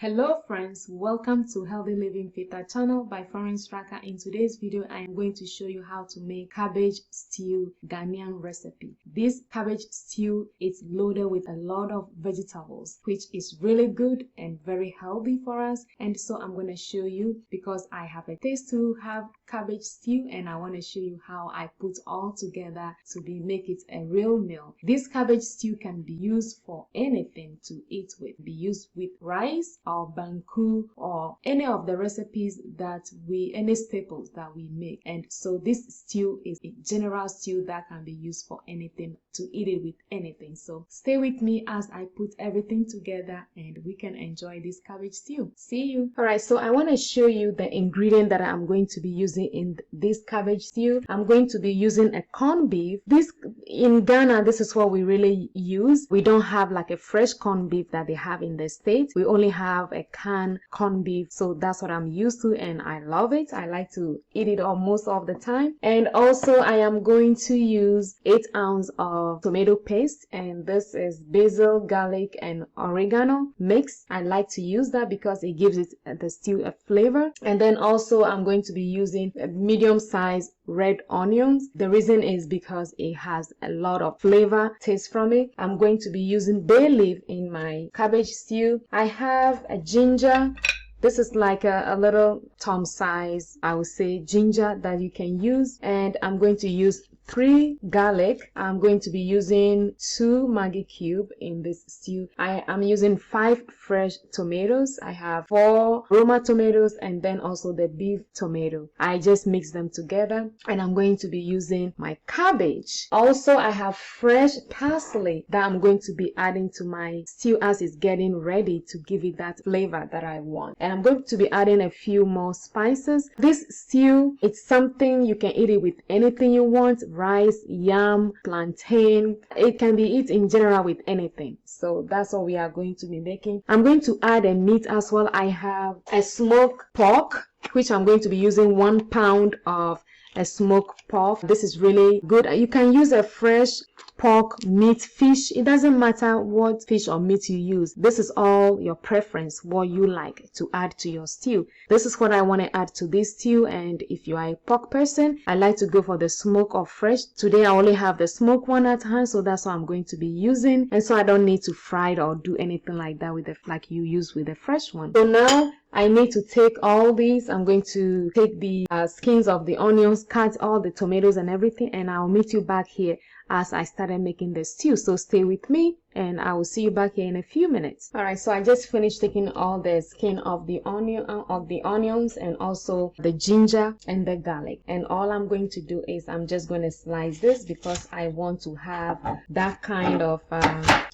Hello friends, welcome to Healthylivingfitter channel by Florence Straka. In today's video, I am going to show you how to make cabbage stew Ghanaian recipe. This cabbage stew is loaded with a lot of vegetables, which is really good and very healthy for us. And so I'm going to show you because I have a taste to have cabbage stew and I want to show you how I put all together to make it a real meal. This cabbage stew can be used for anything to eat with. Be used with rice or banku or any of the recipes that any staples that we make. And so this stew is a general stew that can be used for anything, to eat it with anything. So stay with me as I put everything together and we can enjoy this cabbage stew. See you. Alright, so I want to show you the ingredient that I'm going to be using in this cabbage stew. I'm going to be using a corned beef. This in Ghana, this is what we really use. We don't have like a fresh corned beef that they have in the States. We only have a canned corned beef, so that's what I'm used to and I love it. I like to eat it almost all the time. And also I am going to use 8 ounces of tomato paste, and this is basil, garlic and oregano mix. I like to use that because it gives it the stew a flavor. And then also I'm going to be using a medium-sized red onions. The reason is because it has a lot of flavor taste from it. I'm going to be using bay leaf in my cabbage stew. I have a ginger. This is like a little thumb size, I would say, ginger that you can use. And I'm going to use 3 garlic. I'm going to be using 2 maggie cube in this stew. I am using 5 fresh tomatoes. I have 4 Roma tomatoes and then also the beef tomato. I just mix them together, and I'm going to be using my cabbage. Also, I have fresh parsley that I'm going to be adding to my stew as it's getting ready to give it that flavor that I want. And I'm going to be adding a few more spices. This stew, it's something you can eat it with anything you want. Rice, yam, plantain. It can be eaten in general with anything. So that's what we are going to be making. I'm going to add a meat as well. I have a smoked pork, which I'm going to be using 1 pound of a smoked pork. This is really good. You can use a fresh pork, meat, fish. It doesn't matter what fish or meat you use. This is all your preference, what you like to add to your stew. This is what I want to add to this stew. And if you are a pork person, I like to go for the smoke or fresh. Today I only have the smoke one at hand, so that's what I'm going to be using. And so I don't need to fry it or do anything like that with like you use with the fresh one. So now I need to take all these. I'm going to take the skins of the onions, cut all the tomatoes and everything, and I'll meet you back here as I started making the stew. So stay with me and I will see you back here in a few minutes. Alright, so I just finished taking all the skin of the onions and also the ginger and the garlic. And all I'm going to do is I'm just going to slice this because I want to have that kind of a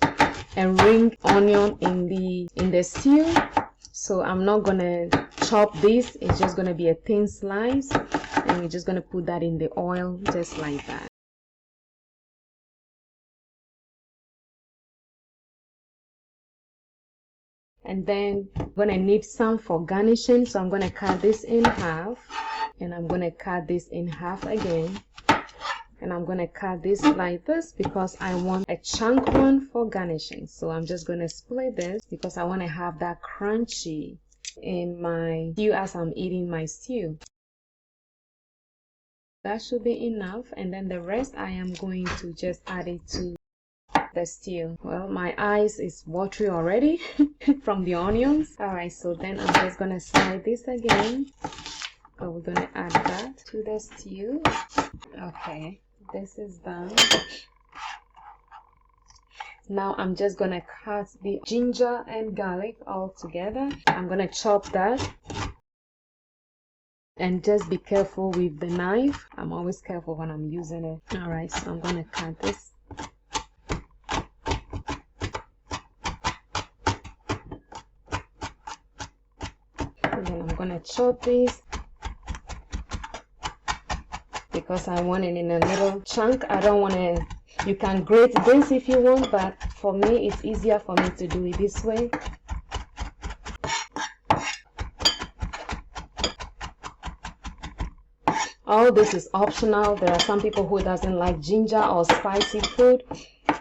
ring onion in the stew. So I'm not gonna chop this. It's just gonna be a thin slice, and we're just gonna put that in the oil just like that. And then I'm gonna need some for garnishing, so I'm gonna cut this in half, and I'm gonna cut this in half again, and I'm gonna cut this like this because I want a chunk one for garnishing. So I'm just gonna split this because I want to have that crunchy in my stew as I'm eating my stew. That should be enough, and then the rest I am going to just add it to the stew. Well, my eyes is watery already from the onions. Alright, so then I'm just gonna slide this again. So we're gonna add that to the stew. Okay, this is done. Now I'm just gonna cut the ginger and garlic all together. I'm gonna chop that. And just be careful with the knife. I'm always careful when I'm using it. Alright, so I'm gonna cut this. And then I'm gonna chop this because I want it in a little chunk. I don't want to, you can grate this if you want, but for me it's easier for me to do it this way. All this is optional. There are some people who doesn't like ginger or spicy food.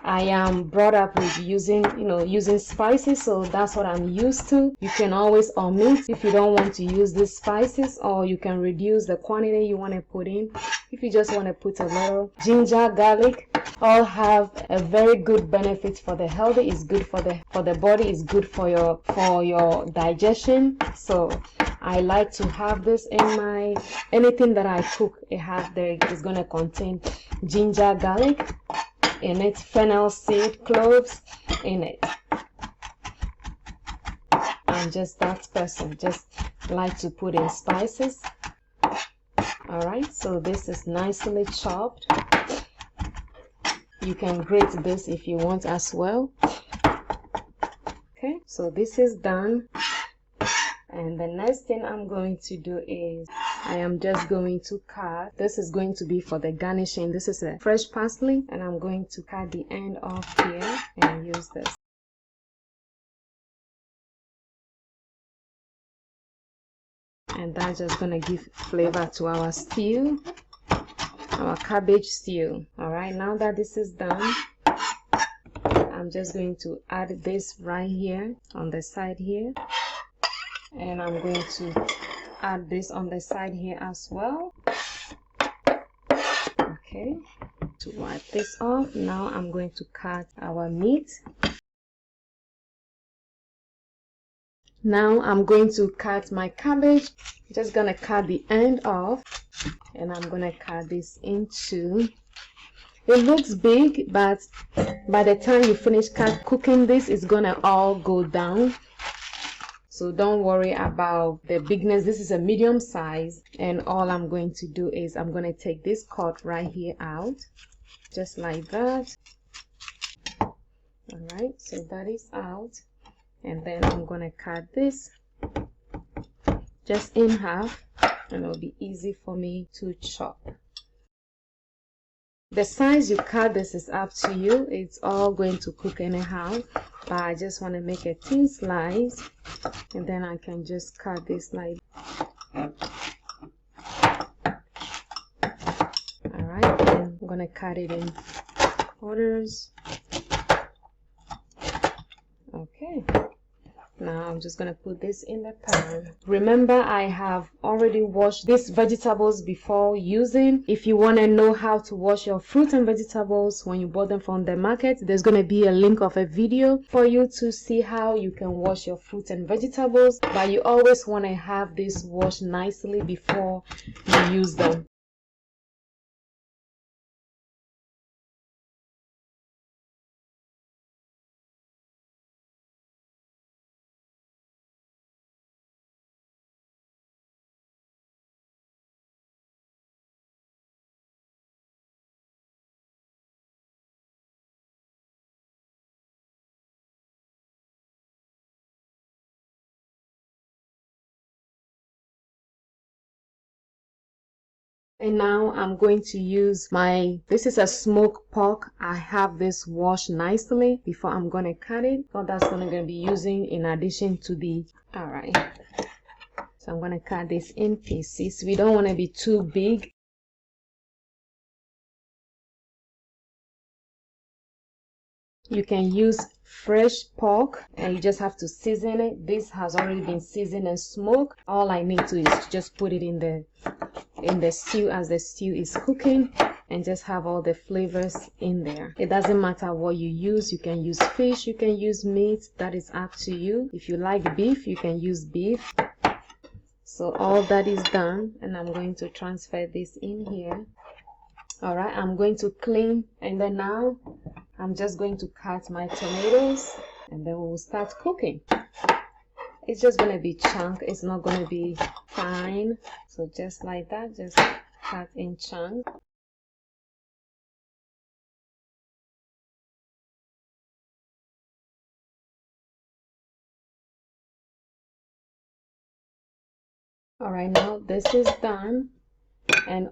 I am brought up with using spices, so that's what I'm used to. You can always omit if you don't want to use these spices, or you can reduce the quantity you want to put in. If you just want to put a little ginger, garlic, all have a very good benefit for the health. It's good for the body. It's good for your digestion. So I like to have this in my anything that I cook. It's gonna contain ginger, garlic in it, fennel seed, cloves in it. I'm just that person, just like to put in spices. All right, so this is nicely chopped. You can grate this if you want as well. Okay, so this is done. And the next thing I'm going to do is I am just going to cut. This is going to be for the garnishing. This is a fresh parsley, and I'm going to cut the end off here and use this. And that's just gonna give flavor to our stew, our cabbage stew. All right, now that this is done, I'm just going to add this right here on the side here, and I'm going to add this on the side here as well. Okay, to wipe this off, now I'm going to cut our meat. Now I'm going to cut my cabbage. Just gonna cut the end off, and I'm gonna cut this into. It looks big, but by the time you finish cooking this, it's gonna all go down. So don't worry about the bigness. This is a medium size, and all I'm going to do is I'm gonna take this cut right here out, just like that. All right, so that is out. And then I'm gonna cut this just in half, and it'll be easy for me to chop. The size you cut this is up to you. It's all going to cook anyhow, but I just want to make a thin slice, and then I can just cut this like. Alright, and I'm gonna cut it in quarters. Okay. Now I'm just gonna put this in the pan. Remember, I have already washed these vegetables before using. If you want to know how to wash your fruit and vegetables when you bought them from the market, there's gonna be a link of a video for you to see how you can wash your fruit and vegetables. But you always want to have this washed nicely before you use them. And now I'm going to use this is a smoked pork. I have this washed nicely before I'm going to cut it. So that's going to be using in addition to the, all right. So I'm going to cut this in pieces. We don't want to be too big. You can use fresh pork, and you just have to season it. This has already been seasoned and smoked. All I need to is to just put it in the stew as the stew is cooking, and just have all the flavors in there. It doesn't matter what you use. You can use fish, you can use meat. That is up to you. If you like beef, you can use beef. So all that is done, and I'm going to transfer this in here. All right, I'm going to clean, and then now I'm just going to cut my tomatoes, and then we'll start cooking. It's just going to be chunk. It's not going to be fine. So just like that, just cut in chunks. All right, now this is done, and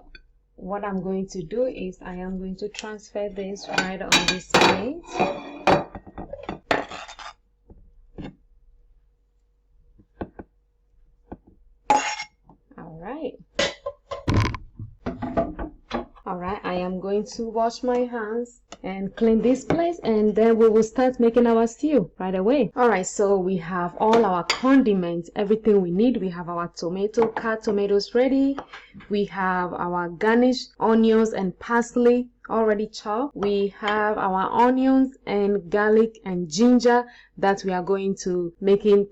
what I'm going to do is I am going to transfer this right on this plate. All right, I am going to wash my hands and clean this place, and then we will start making our stew right away. All right, so we have all our condiments, everything we need. We have our cut tomatoes ready. We have our garnish onions and parsley already chopped. We have our onions and garlic and ginger that we are going to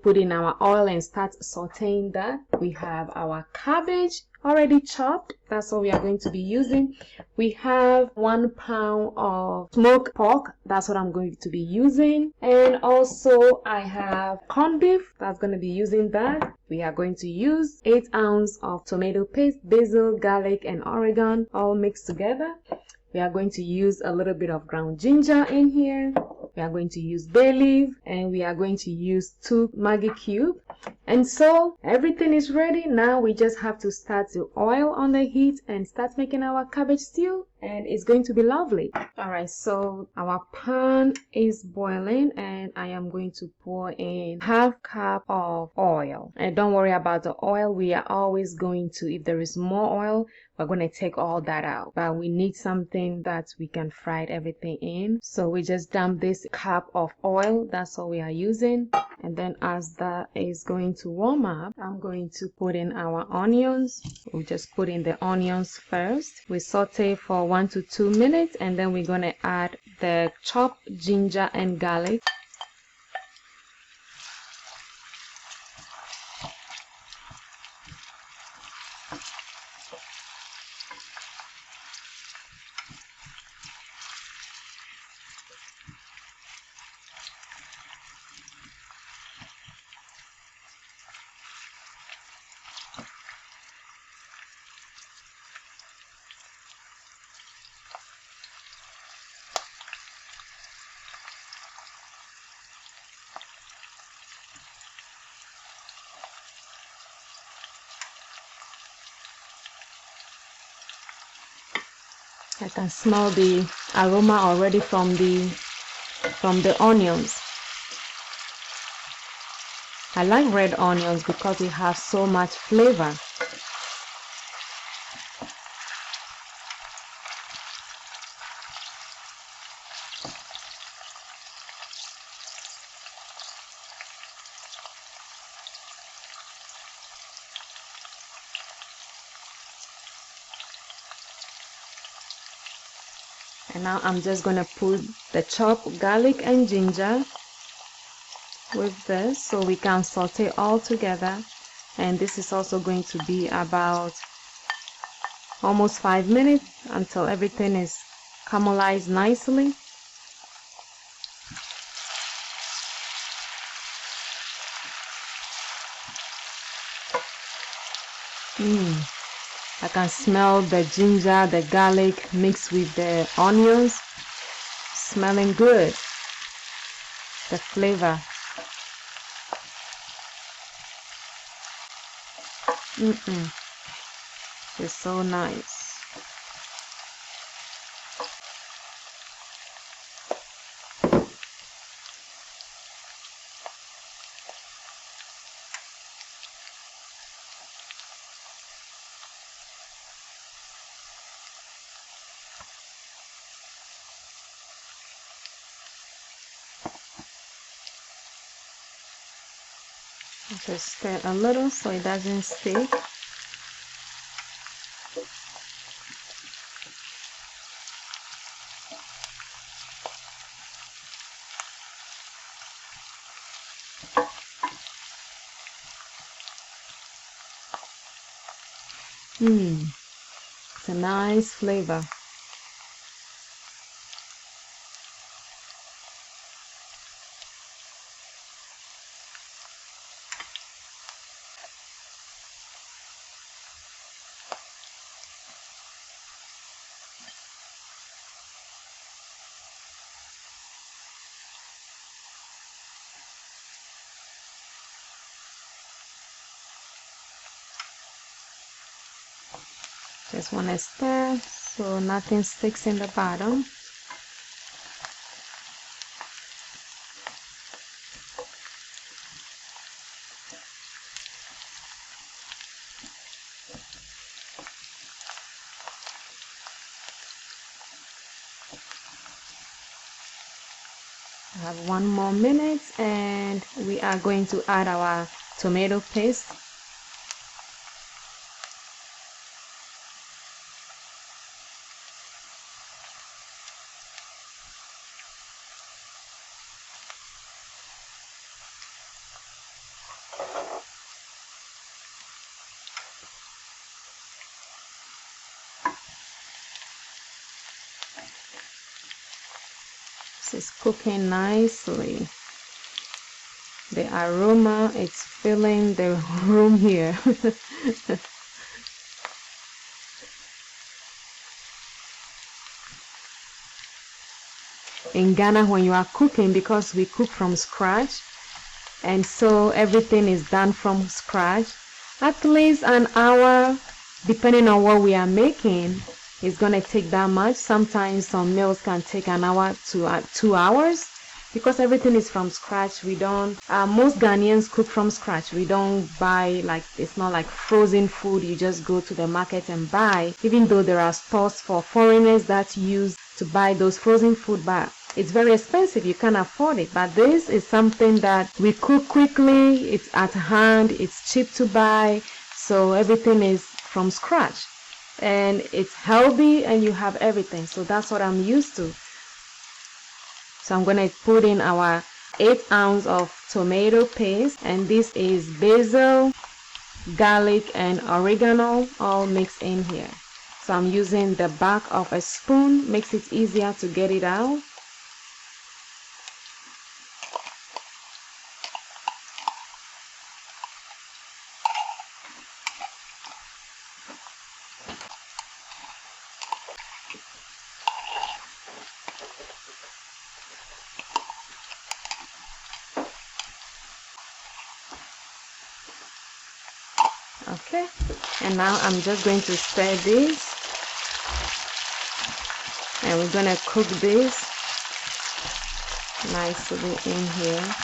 put in our oil and start sauteing that. We have our cabbage already chopped. That's what we are going to be using. We have 1 pound of smoked pork. That's what I'm going to be using. And also I have corned beef. That's going to be using that. We are going to use 8 ounces of tomato paste, basil, garlic, and oregano all mixed together. We are going to use a little bit of ground ginger in here. We are going to use bay leaf, and we are going to use 2 maggie cubes. And so everything is ready. Now we just have to start the oil on the heat and start making our cabbage stew, and it's going to be lovely. All right, so our pan is boiling, and I am going to pour in half cup of oil. And don't worry about the oil. We are always going to, if there is more oil, we're going to take all that out, but we need something that we can fry everything in. So we just dump this cup of oil. That's all we are using. And then as that is going to warm up, I'm going to put in our onions. We'll just put in the onions first. We saute for 1 to 2 minutes, and then we're going to add the chopped ginger and garlic. I can smell the aroma already from the onions. I like red onions because it has so much flavor. And now I'm just going to put the chopped garlic and ginger with this so we can saute all together. And this is also going to be about almost 5 minutes until everything is caramelized nicely. I can smell the ginger, the garlic mixed with the onions. Smelling good. The flavor. It's so nice. Just stir a little so it doesn't stick. It's a nice flavor. Just want to stir so nothing sticks in the bottom. I have 1 more minute, and we are going to add our tomato paste. It's cooking nicely. The aroma, it's filling the room here. In Ghana, when you are cooking, because we cook from scratch, and so everything is done from scratch, at least an hour, depending on what we are making, it's going to take that much. Sometimes some meals can take an hour to 2 hours, because everything is from scratch. We don't, most Ghanaians cook from scratch. We don't buy, like, it's not like frozen food you just go to the market and buy, even though there are stores for foreigners that use to buy those frozen food, but it's very expensive. You can't afford it. But this is something that we cook quickly. It's at hand. It's cheap to buy. So everything is from scratch. And it's healthy, and you have everything. So that's what I'm used to. So I'm going to put in our 8 ounces of tomato paste. And this is basil, garlic, and oregano all mixed in here. So I'm using the back of a spoon. Makes it easier to get it out. Okay, and now I'm just going to stir this, and we're going to cook this nicely in here.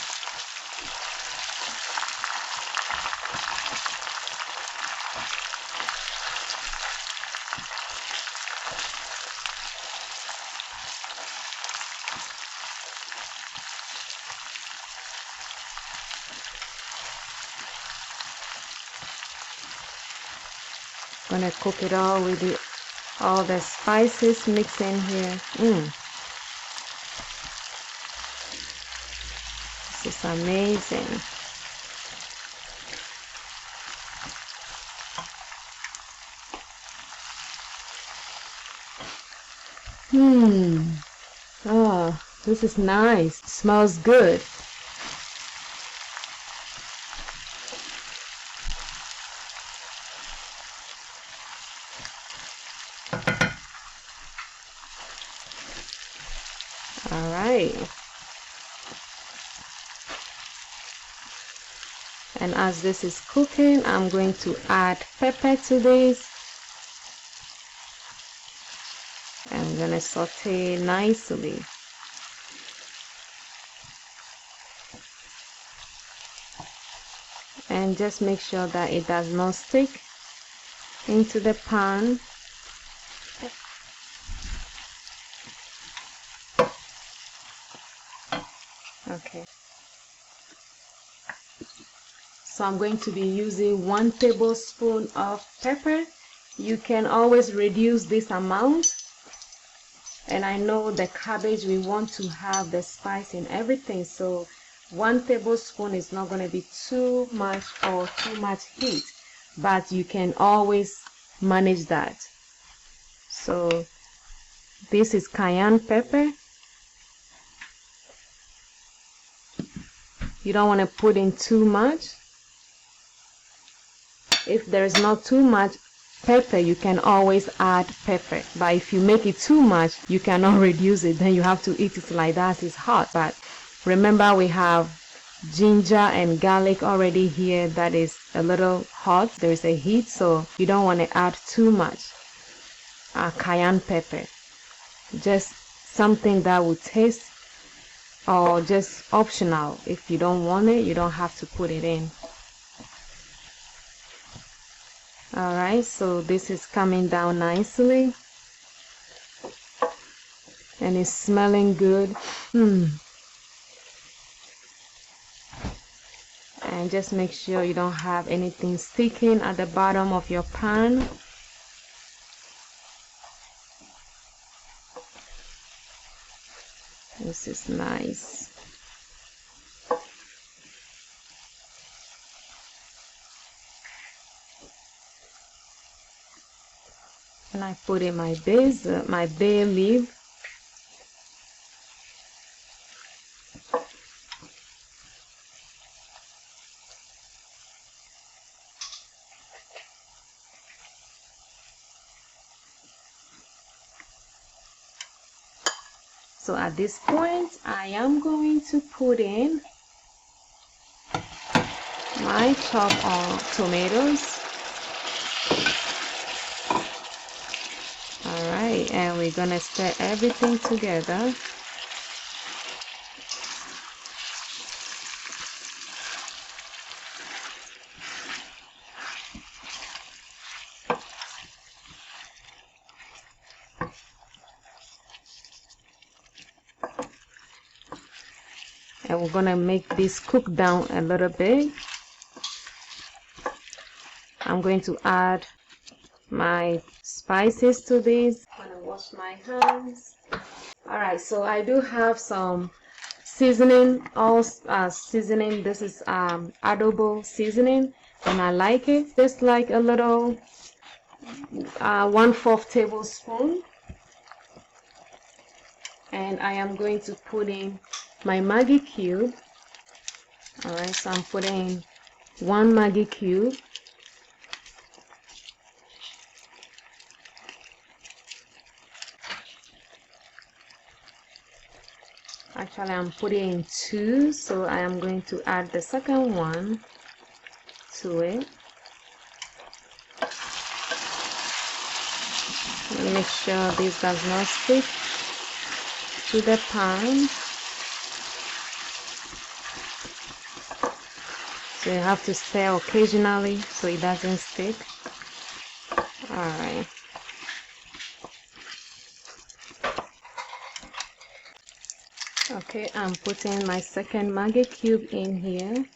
Gonna cook it all with all the spices mixed in here. This is amazing. Oh, this is nice. Smells good. All right. And as this is cooking, I'm going to add pepper to this. I'm going to saute nicely. And just make sure that it does not stick into the pan. Okay. So I'm going to be using 1 tablespoon of pepper. You can always reduce this amount. And I know the cabbage, we want to have the spice in everything. So 1 tablespoon is not going to be too much or too much heat. But you can always manage that. So this is cayenne pepper. You don't want to put in too much. If there's not too much pepper, you can always add pepper. But if you make it too much, you cannot reduce it. Then you have to eat it like that. It's hot. But remember, we have ginger and garlic already here. That is a little hot. There's a heat, so you don't want to add too much cayenne pepper. Just something that will taste, or just optional. If you don't want it, you don't have to put it in. Alright, so this is coming down nicely. And it's smelling good. and just make sure you don't have anything sticking at the bottom of your pan. This is nice. And I put in my basil, my bay leaf. So at this point, I am going to put in my chopped tomatoes. Alright, and we're gonna stir everything together. And we're gonna make this cook down a little bit. I'm going to add my spices to this. I'm gonna wash my hands. Alright, so I do have some seasoning, seasoning. This is Adobo seasoning, and I like it. Just like a little 1/4 tablespoon. And I am going to put in my Maggie cube. Alright, so I'm putting 1 Maggie cube. Actually, I'm putting in 2, so I am going to add the second one to it. Make sure this does not stick to the pan. So you have to stir occasionally so it doesn't stick. Alright. Okay, I'm putting my second Maggie cube in here.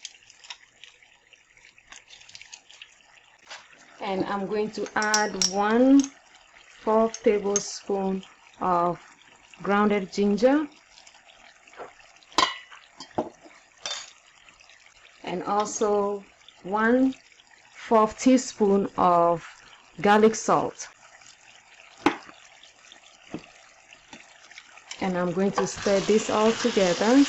And I'm going to add 1/4 tablespoon of grounded ginger. And also 1/4 teaspoon of garlic salt. And I'm going to stir this all together.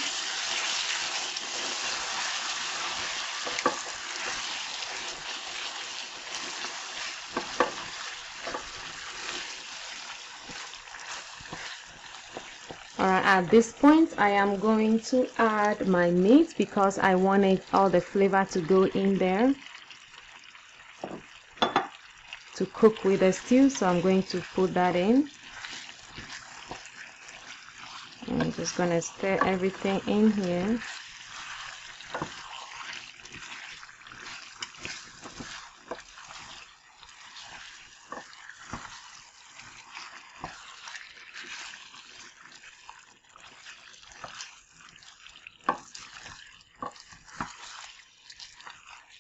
Alright, at this point I am going to add my meat because I wanted all the flavor to go in there to cook with the stew. So I'm going to put that in. I'm just gonna stir everything in here.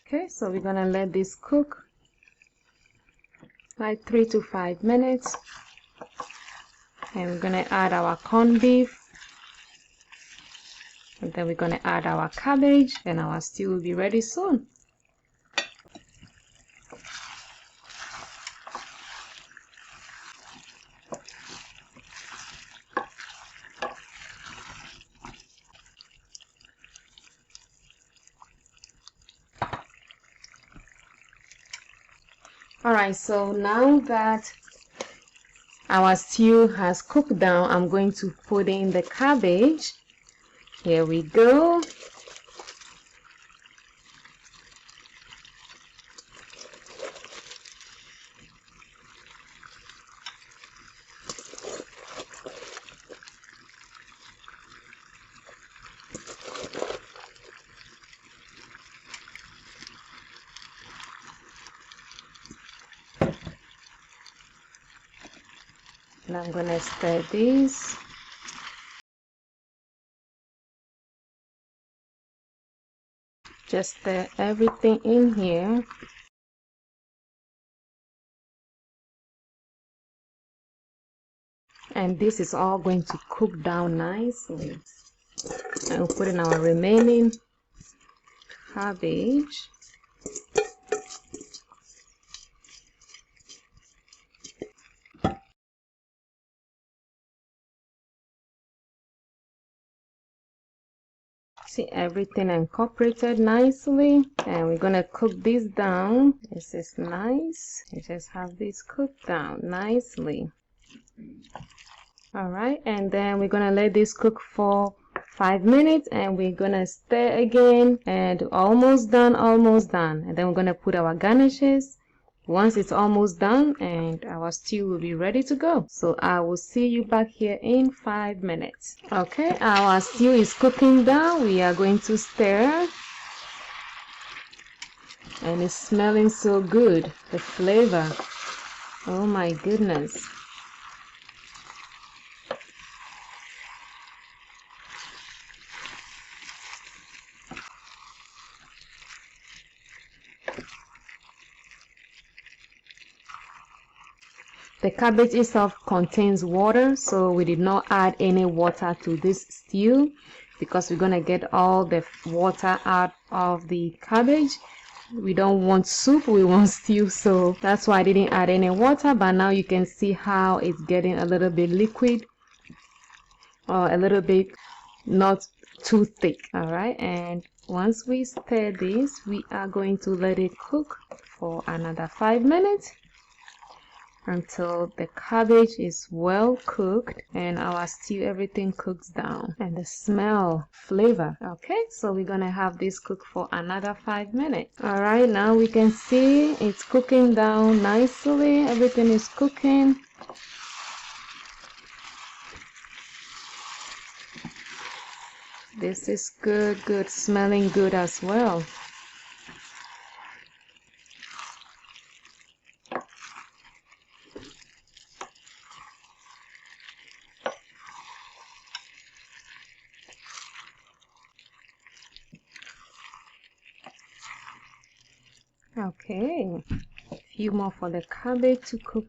Okay, so we're gonna let this cook like 3 to 5 minutes. And we're gonna add our corned beef. And then we're gonna add our cabbage, and our stew will be ready soon. Alright, so now that our stew has cooked down, I'm going to put in the cabbage. Here we go. And I'm gonna stir this. Just stir everything in here. And this is all going to cook down nicely. And we'll put in our remaining cabbage. See, everything incorporated nicely, and we're gonna cook this down. This is nice. You just have this cooked down nicely. All right, and then we're gonna let this cook for 5 minutes, and we're gonna stir again. And almost done, almost done. And then we're gonna put our garnishes once it's almost done, and our stew will be ready to go. So I will see you back here in 5 minutes. Okay, our stew is cooking down. We are going to stir, and it's smelling so good. The flavor, oh my goodness. The cabbage itself contains water, so we did not add any water to this stew because we're gonna get all the water out of the cabbage. We don't want soup, we want stew, so that's why I didn't add any water. But now you can see how it's getting a little bit liquid, or a little bit not too thick. All right, and once we stir this, we are going to let it cook for another 5 minutes until the cabbage is well cooked and our stew, everything cooks down, and the smell, flavor. Okay, so we're gonna have this cook for another 5 minutes. All right, now we can see it's cooking down nicely. Everything is cooking. This is good, smelling good as well. Okay, a few more for the cabbage to cook.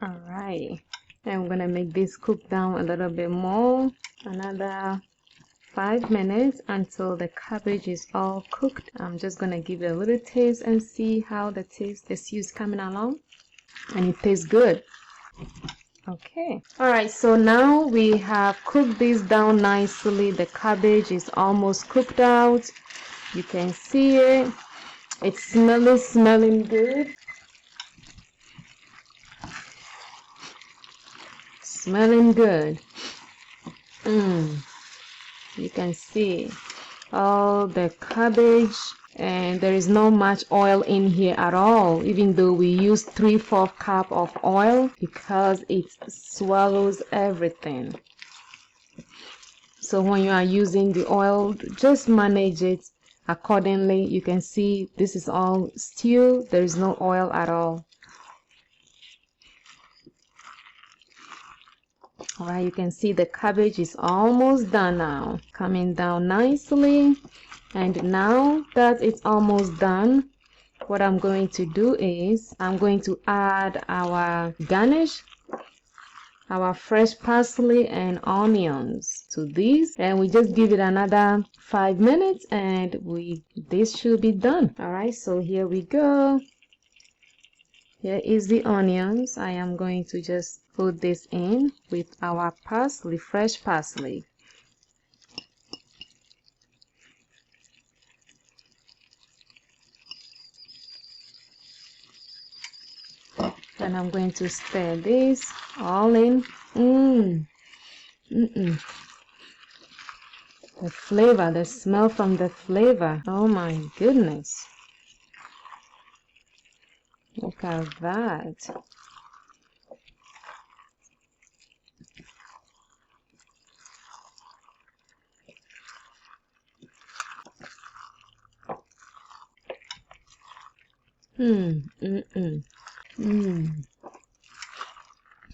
All right, and I'm gonna make this cook down a little bit more, another 5 minutes until the cabbage is all cooked. I'm just gonna give it a little taste and see how the stew is coming along, and it tastes good. Okay, all right, so now we have cooked this down nicely. The cabbage is almost cooked out. You can see it. It's smelling good. Smelling good. You can see all the cabbage, and there is not much oil in here at all, even though we use 3/4 cup of oil, because it swallows everything. So when you are using the oil, just manage it accordingly. You can see this is all stew. There is no oil at all. All right, you can see the cabbage is almost done now, coming down nicely. And now that it's almost done, what I'm going to do is I'm going to add our garnish, our fresh parsley and onions to this, and we just give it another 5 minutes, and this should be done. All right, so here we go. Here is the onions. I am going to just put this in with our parsley, fresh parsley. Then I'm going to stir this all in. The flavor, the smell from the flavor. Oh my goodness. Look at that.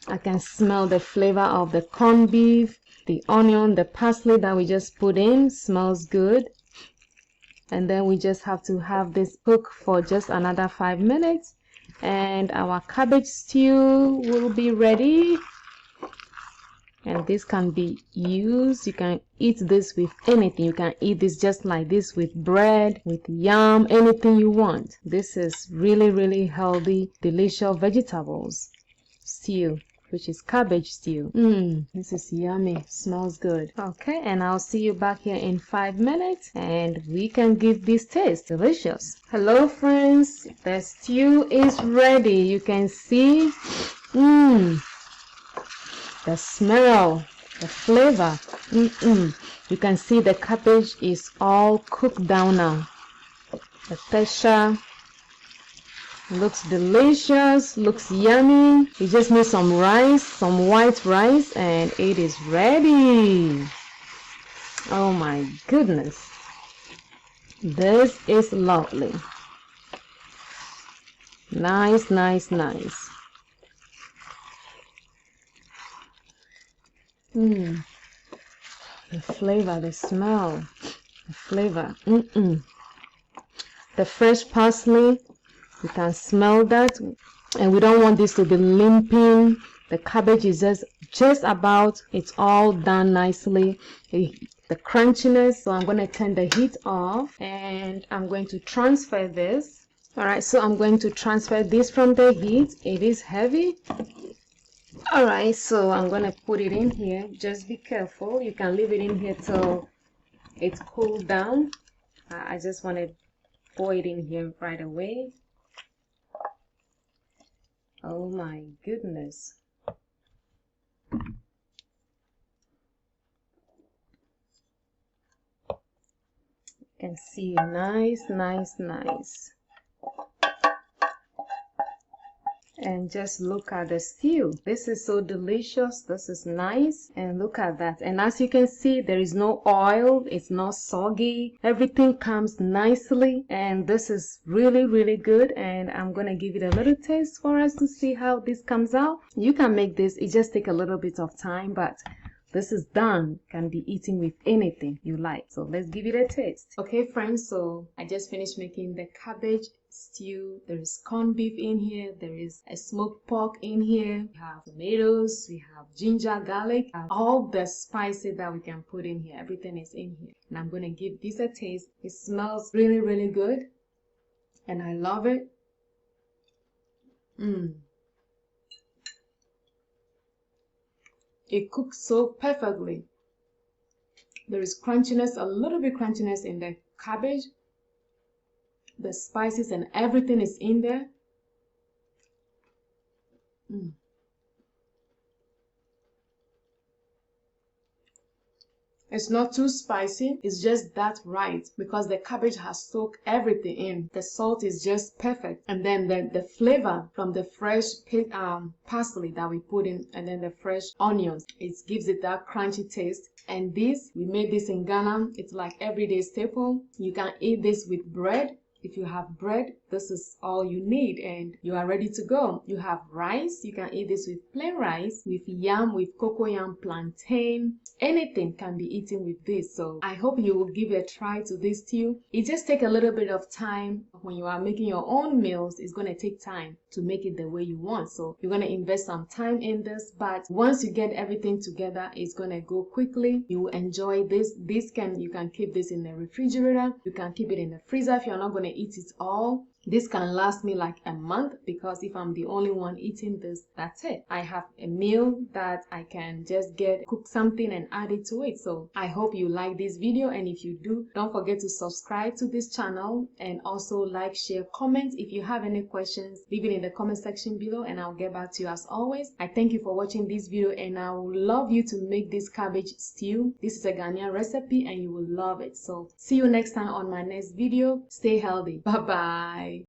I I can smell the flavor of the corned beef, the onion, the parsley that we just put in. Smells good. And then we just have to have this cook for just another 5 minutes. And our cabbage stew will be ready. And this can be used, you can eat this with anything. You can eat this just like this with bread, with yam, anything you want. This is really, really healthy, delicious vegetables stew, which is cabbage stew. This is yummy, smells good. Okay, and I'll see you back here in 5 minutes and we can give this taste. Delicious. Hello friends, the stew is ready. You can see the smell, the flavor. You can see the cabbage is all cooked down now. The texture looks delicious, looks yummy. You just need some rice, some white rice, and it is ready. Oh my goodness. This is lovely. Nice, nice, nice. The flavor, the smell, the flavor. The fresh parsley, you can smell that. And we don't want this to be limping. The cabbage is just about, it's all done nicely. The crunchiness. So I'm going to turn the heat off and I'm going to transfer this. Alright, so I'm going to transfer this from the heat. It is heavy. Alright, so I'm gonna put it in here. Just be careful. You can leave it in here till it's cooled down. I just want to pour it in here right away. Oh my goodness. You can see nice, nice, nice. And just look at the stew. This is so delicious. This is nice. And look at that. And as you can see, there is no oil. It's not soggy. Everything comes nicely. And this is really, really good. And I'm going to give it a little taste for us to see how this comes out. You can make this. It just takes a little bit of time, but this is done. Can be eaten with anything you like. So let's give it a taste. Okay, friends. So I just finished making the cabbage stew. There is corned beef in here. There is a smoked pork in here. We have tomatoes. We have ginger, garlic, all the spices that we can put in here. Everything is in here. And I'm going to give this a taste. It smells really, really good. And I love it. It cooks so perfectly. There is crunchiness, a little bit crunchiness in the cabbage. The spices and everything is in there. It's not too spicy. It's just that right because the cabbage has soaked everything in. The salt is just perfect. And then the flavor from the fresh parsley that we put in and then the fresh onions, it gives it that crunchy taste. And this, we made this in Ghana. It's like everyday staple. You can eat this with bread. If you have bread, this is all you need and you are ready to go. You have rice. You can eat this with plain rice, with yam, with cocoyam, plantain. Anything can be eaten with this. So I hope you will give a try to this stew. It just takes a little bit of time. When you are making your own meals, it's going to take time to make it the way you want. So you're going to invest some time in this. But once you get everything together, it's going to go quickly. You will enjoy this. You can keep this in the refrigerator. You can keep it in the freezer if you're not going to eat it all. This can last me like a month because if I'm the only one eating this, that's it. I have a meal that I can just cook something and add it to it. So I hope you like this video, and if you do, don't forget to subscribe to this channel and also like, share, comment. If you have any questions, leave it in the comment section below and I'll get back to you as always. I thank you for watching this video and I would love you to make this cabbage stew. This is a Ghanaian recipe and you will love it. So see you next time on my next video. Stay healthy. Bye bye.